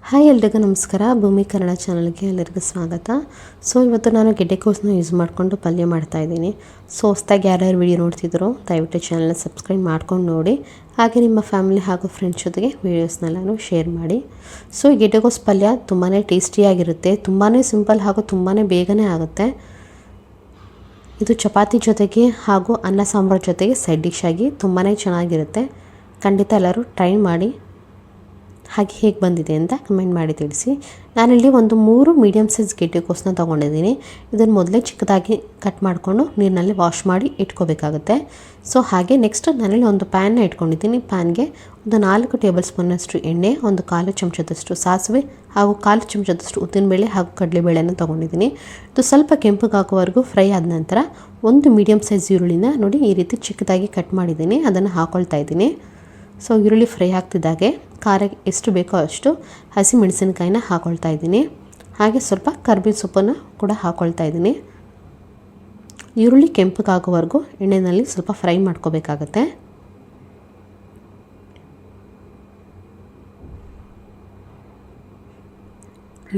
Hi ಎಲ್ರಿಗೂ ನಮಸ್ಕಾರ. ಭೂಮಿ ಕನ್ನಡ ಚಾನಲ್ಗೆ ಎಲ್ಲರಿಗೂ ಸ್ವಾಗತ. ಇವತ್ತು ನಾನು ಗೆಡ್ಡೆಕೋಸನ್ನ ಯೂಸ್ ಮಾಡಿಕೊಂಡು ಪಲ್ಯ ಮಾಡ್ತಾಯಿದ್ದೀನಿ. ಹೊಸದಾಗಿ ಯಾರ್ಯಾರು ವಿಡಿಯೋ ನೋಡ್ತಿದ್ರು ದಯವಿಟ್ಟು ಚಾನಲ್ನ ಸಬ್ಸ್ಕ್ರೈಬ್ ಮಾಡ್ಕೊಂಡು ನೋಡಿ. ಹಾಗೆ ನಿಮ್ಮ ಫ್ಯಾಮಿಲಿ ಹಾಗೂ ಫ್ರೆಂಡ್ಸ್ ಜೊತೆಗೆ ವೀಡಿಯೋಸ್ನೆಲ್ಲನೂ ಶೇರ್ ಮಾಡಿ. ಈ ಗೆಡ್ಡೆಕೋಸು ಪಲ್ಯ ತುಂಬಾ ಟೇಸ್ಟಿಯಾಗಿರುತ್ತೆ, ತುಂಬಾ ಸಿಂಪಲ್ ಹಾಗೂ ತುಂಬಾ ಬೇಗನೆ ಆಗುತ್ತೆ. ಇದು ಚಪಾತಿ ಜೊತೆಗೆ ಹಾಗೂ ಅನ್ನ ಸಾಂಬಾರು ಜೊತೆಗೆ ಸೈಡ್ ಡಿಶ್ ಆಗಿ ತುಂಬಾ ಚೆನ್ನಾಗಿರುತ್ತೆ. ಖಂಡಿತ ಎಲ್ಲರೂ ಟ್ರೈ ಮಾಡಿ. ಹಾಗೆ ಹೇಗೆ ಬಂದಿದೆ ಅಂತ ಕಮೆಂಟ್ ಮಾಡಿ ತಿಳಿಸಿ. ನಾನಿಲ್ಲಿ ಒಂದು 3 ಮೀಡಿಯಮ್ ಸೈಜ್ ಗೆಡ್ಡೆಕೋಸನ್ನ ತೊಗೊಂಡಿದ್ದೀನಿ. ಇದನ್ನು ಮೊದಲೇ ಚಿಕ್ಕದಾಗಿ ಕಟ್ ಮಾಡಿಕೊಂಡು ನೀರಿನಲ್ಲಿ ವಾಶ್ ಮಾಡಿ ಇಟ್ಕೋಬೇಕಾಗುತ್ತೆ. ಹಾಗೆ ನೆಕ್ಸ್ಟ್ ನಾನಿಲ್ಲಿ ಒಂದು ಪ್ಯಾನ್ನ ಇಟ್ಕೊಂಡಿದ್ದೀನಿ. ಪ್ಯಾನ್ಗೆ ಒಂದು 4 ಟೇಬಲ್ ಸ್ಪೂನಷ್ಟು ಎಣ್ಣೆ, ಒಂದು 1/4 ಚಮಚದಷ್ಟು ಸಾಸಿವೆ ಹಾಗೂ 1/4 ಚಮಚದಷ್ಟು ಉದ್ದಿನಬೇಳೆ ಹಾಗೂ ಕಡಲೆಬೇಳೆನ ತೊಗೊಂಡಿದ್ದೀನಿ. ಇದು ಸ್ವಲ್ಪ ಕೆಂಪಗಾಗುವವರೆಗೂ ಫ್ರೈ ಆದ ನಂತರ ಒಂದು ಮೀಡಿಯಮ್ ಸೈಜ್ ಈರುಳ್ಳಿನ ನೋಡಿ ಈ ರೀತಿ ಚಿಕ್ಕದಾಗಿ ಕಟ್ ಮಾಡಿದ್ದೀನಿ, ಅದನ್ನು ಹಾಕ್ಕೊಳ್ತಾ ಇದ್ದೀನಿ. ಈರುಳ್ಳಿ ಫ್ರೈ ಆಗ್ತಿದ್ದಾಗೆ ಖಾರ ಎಷ್ಟು ಬೇಕೋ ಅಷ್ಟು ಹಸಿಮೆಣಸಿನಕಾಯಿನ ಹಾಕ್ಕೊಳ್ತಾ ಇದ್ದೀನಿ. ಹಾಗೆ ಸ್ವಲ್ಪ ಕರ್ಬೇವಿನ ಸೊಪ್ಪನ್ನು ಕೂಡ ಹಾಕ್ಕೊಳ್ತಾ ಇದ್ದೀನಿ. ಈರುಳ್ಳಿ ಕೆಂಪಗಾಗೋವರೆಗೂ ಎಣ್ಣೆಯಲ್ಲಿ ಸ್ವಲ್ಪ ಫ್ರೈ ಮಾಡ್ಕೋಬೇಕಾಗತ್ತೆ.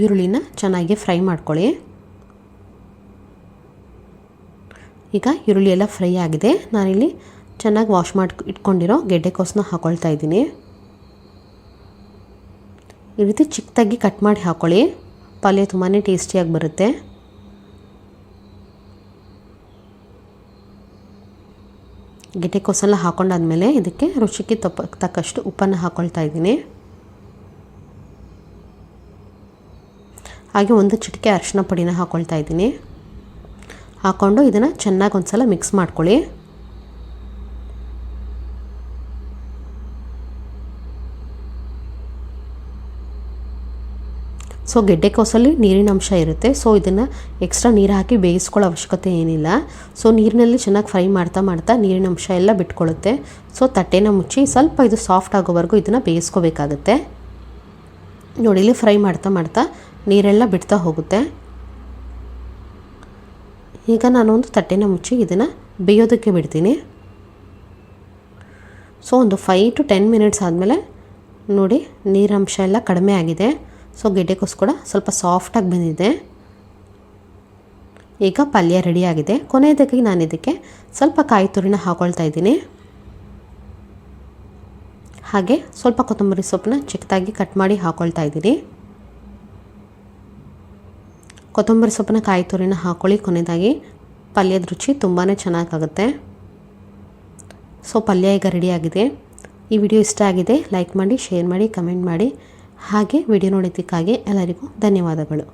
ಈರುಳ್ಳಿನ ಚೆನ್ನಾಗಿ ಫ್ರೈ ಮಾಡ್ಕೊಳ್ಳಿ. ಈಗ ಈರುಳ್ಳಿ ಎಲ್ಲ ಫ್ರೈ ಆಗಿದೆ. ನಾನಿಲ್ಲಿ ಚೆನ್ನಾಗಿ ವಾಶ್ ಮಾಡಿ ಇಟ್ಕೊಂಡಿರೋ ಗೆಡ್ಡೆಕೋಸನ್ನ ಹಾಕ್ಕೊಳ್ತಾ ಇದ್ದೀನಿ. ಈ ರೀತಿ ಚಿಕ್ಕದಾಗಿ ಕಟ್ ಮಾಡಿ ಹಾಕ್ಕೊಳ್ಳಿ, ಪಲ್ಯ ತುಂಬಾ ಟೇಸ್ಟಿಯಾಗಿ ಬರುತ್ತೆ. ಗೆಡ್ಡೆಕೋಸೆಲ್ಲ ಹಾಕ್ಕೊಂಡಾದ್ಮೇಲೆ ಇದಕ್ಕೆ ರುಚಿಗೆ ತಕ್ಕಷ್ಟು ಉಪ್ಪನ್ನು ಹಾಕ್ಕೊಳ್ತಾ ಇದ್ದೀನಿ. ಹಾಗೆ ಒಂದು ಚಿಟಿಕೆ ಅರಿಶಿನ ಪುಡಿನ ಹಾಕ್ಕೊಳ್ತಾ ಇದ್ದೀನಿ. ಹಾಕ್ಕೊಂಡು ಇದನ್ನು ಚೆನ್ನಾಗಿ ಒಂದ್ಸಲ ಮಿಕ್ಸ್ ಮಾಡ್ಕೊಳ್ಳಿ. ಗೆಡ್ಡೆಕೋಸಲ್ಲಿ ನೀರಿನ ಅಂಶ ಇರುತ್ತೆ. ಇದನ್ನು ಎಕ್ಸ್ಟ್ರಾ ನೀರು ಹಾಕಿ ಬೇಯಿಸ್ಕೊಳ್ಳೋ ಅವಶ್ಯಕತೆ ಏನಿಲ್ಲ. ನೀರಿನಲ್ಲಿ ಚೆನ್ನಾಗಿ ಫ್ರೈ ಮಾಡ್ತಾ ನೀರಿನ ಅಂಶ ಎಲ್ಲ ಬಿಟ್ಕೊಳ್ಳುತ್ತೆ. ತಟ್ಟೆನ ಮುಚ್ಚಿ ಸ್ವಲ್ಪ ಇದು ಸಾಫ್ಟ್ ಆಗೋವರೆಗೂ ಇದನ್ನು ಬೇಯಿಸ್ಕೋಬೇಕಾಗುತ್ತೆ. ನೋಡಿ, ಇಲ್ಲಿ ಫ್ರೈ ಮಾಡ್ತಾ ನೀರೆಲ್ಲ ಬಿಡ್ತಾ ಹೋಗುತ್ತೆ. ಈಗ ನಾನು ಒಂದು ತಟ್ಟೆನ ಮುಚ್ಚಿ ಇದನ್ನು ಬೇಯೋದಕ್ಕೆ ಬಿಡ್ತೀನಿ. ಒಂದು 5 to 10 ಮಿನಿಟ್ಸ್ ಆದಮೇಲೆ ನೋಡಿ ನೀರಂಶ ಎಲ್ಲ ಕಡಿಮೆ ಆಗಿದೆ. ಗೆಡ್ಡೆಕೋಸು ಕೂಡ ಸ್ವಲ್ಪ ಸಾಫ್ಟಾಗಿ ಬಂದಿದೆ. ಈಗ ಪಲ್ಯ ರೆಡಿಯಾಗಿದೆ. ಕೊನೆಯದಾಗಿ ನಾನು ಇದಕ್ಕೆ ಸ್ವಲ್ಪ ಕಾಯಿ ತುರಿನ ಹಾಕ್ಕೊಳ್ತಾ ಇದ್ದೀನಿ. ಹಾಗೆ ಸ್ವಲ್ಪ ಕೊತ್ತಂಬರಿ ಸೊಪ್ಪನ್ನ ಚಿಕ್ಕದಾಗಿ ಕಟ್ ಮಾಡಿ ಹಾಕ್ಕೊಳ್ತಾ ಇದ್ದೀನಿ. ಕೊತ್ತಂಬರಿ ಸೊಪ್ಪನ್ನ ಕಾಯಿ ತುರಿನ ಹಾಕ್ಕೊಳ್ಳಿ. ಕೊನೆಯದಾಗಿ ಪಲ್ಯದ ರುಚಿ ತುಂಬಾ ಚೆನ್ನಾಗಾಗುತ್ತೆ. ಪಲ್ಯ ಈಗ ರೆಡಿಯಾಗಿದೆ. ಈ ವಿಡಿಯೋ ಇಷ್ಟ ಆಗಿದೆ ಲೈಕ್ ಮಾಡಿ, ಶೇರ್ ಮಾಡಿ, ಕಮೆಂಟ್ ಮಾಡಿ. ಹಾಗೆ ವಿಡಿಯೋ ನೋಡಿದ್ದಕ್ಕಾಗಿ ಎಲ್ಲರಿಗೂ ಧನ್ಯವಾದಗಳು.